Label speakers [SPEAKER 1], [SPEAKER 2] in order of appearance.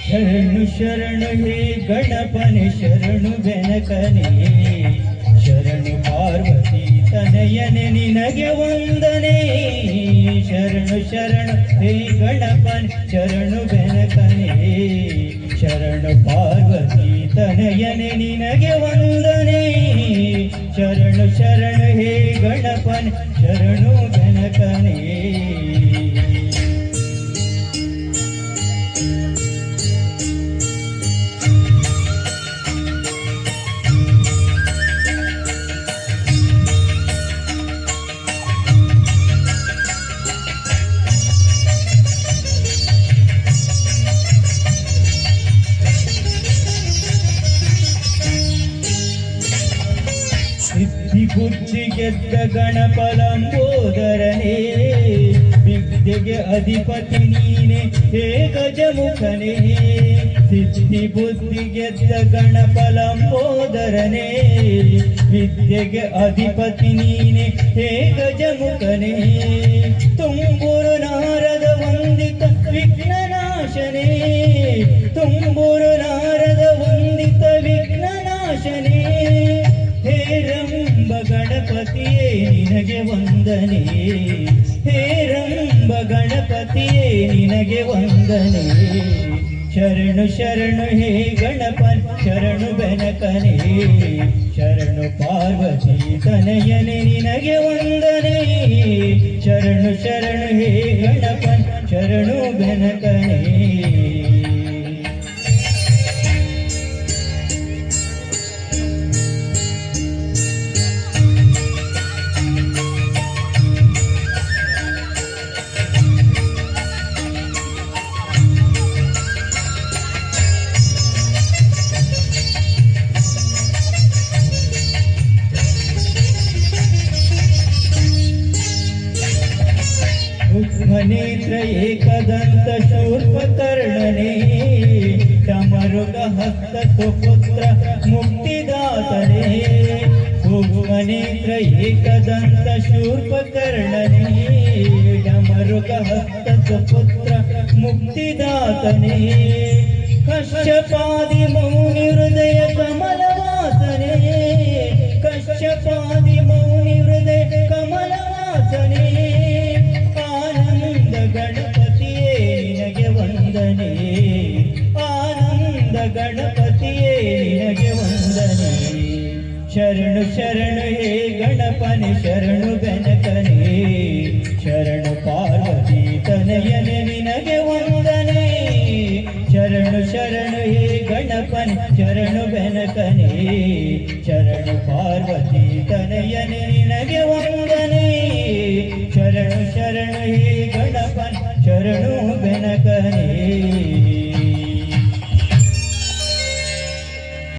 [SPEAKER 1] ಶರಣು ಶರಣು ಹೇ ಗಣಪನೆ ಶರಣು ಬೆನಕನೆ ಶರಣು ಪಾರ್ವತಿ ತನಯನೆ ನಿನಗೆ ವಂದನೆ ಶರಣು ಶರಣು ಹೇ ಗಣಪನೆ ಶರಣು ಬೆನಕನೆ ಶರಣು ಪಾರ್ವತಿ ತನಯನೆ ನಿನಗೆ ವಂದನೆ ಶರಣು ಶರಣು ಹೇ ಗಣಪನೆ ಶರಣು ಬೆನಕನೆ ಸಿದ್ಧಿ ಬುದ್ಧಿ ಗೆದ್ದ ಗಣಪಲಂಬೋದರನೇ ವಿದ್ಯೆಗೆ ಅಧಿಪತಿ ನೀನೆ ಹೇ ಗಜಮುಖನೇ ಸಿದ್ಧಿ ಬುದ್ಧಿ ಗೆದ್ದ ಗಣಪಲಂಬೋದರನೇ ವಿದ್ಯೆಗೆ ಅಧಿಪತಿ ನೀನೆ ಹೇ ಗಜಮುಖನೇ ತುಂಬುರು ನಾರದ ವಂದಿತ ವಿಘ್ನನಾಶನೇ ತುಂಬುರು ನಾರದ ವಂದಿತ ವಿಘ್ನನಾಶನೇ ಹೇ ರಂಬ ಗಣಪತಿಯೇ ನಿನಗೆ ವಂದನೆ ಹೇ ರಂಬ ಗಣಪತಿಯೇ ನಿನಗೆ ವಂದನೆ ಶರಣು ಶರಣು ಹೇ ಗಣಪನ್ ಶರಣು ಬೆನಕನೇ ಶರಣು ಪಾರ್ವತಿ ತನಯನೆ ನಿನಗೆ ವಂದನೆ ಶರಣು ಶರಣು ಹೇ ಗಣಪನ್ ಶರಣು ಬೆನಕನೇ ನೇತ್ರ ಏಕದಂತ ಶೂರ್ಪಕರ್ಣನೇ ಡಮರುಗ ಹಸ್ತ ಸುಪುತ್ರ ಮುಕ್ತಿದಾತನೇ ನೇತ್ರ ಏಕದಂತ ಶೂರ್ಪಕರ್ಣನೇ ಡಮರುಗ ಹಸ್ತ ಸುಪುತ್ರ ಮುಕ್ತಿದಾತನೇ ಕಶ್ಯಪಾದಿ ಮೌನಿ ಹೃದಯ ಕಮಲವಾಸನೆ ಕಶ್ಯಪಾದಿ ಮೌನಿ ಹೃದಯ ಕಮಲವಾಸನೆ ಗಣಪತಿಯೇ ನಿನಗೆ ವಂದನೆ ಆನಂದ ಗಣಪತಿಯೇ ನಿನಗೆ ವಂದನೆ ಶರಣು ಶರಣು ಹೇ ಗಣಪನೆ ಶರಣು ಬೆನಕನೇ ಶರಣು ಪಾರ್ವತಿ ತನಯನೆ ನಿನಗೆ ವಂದನೆ ಶರಣು ಶರಣು ಹೇ ಗಣಪನೆ ಶರಣು ಬೆನಕನೇ ಶರಣು ಪಾರ್ವತಿ ತನಯನೆ ನಿನಗೆ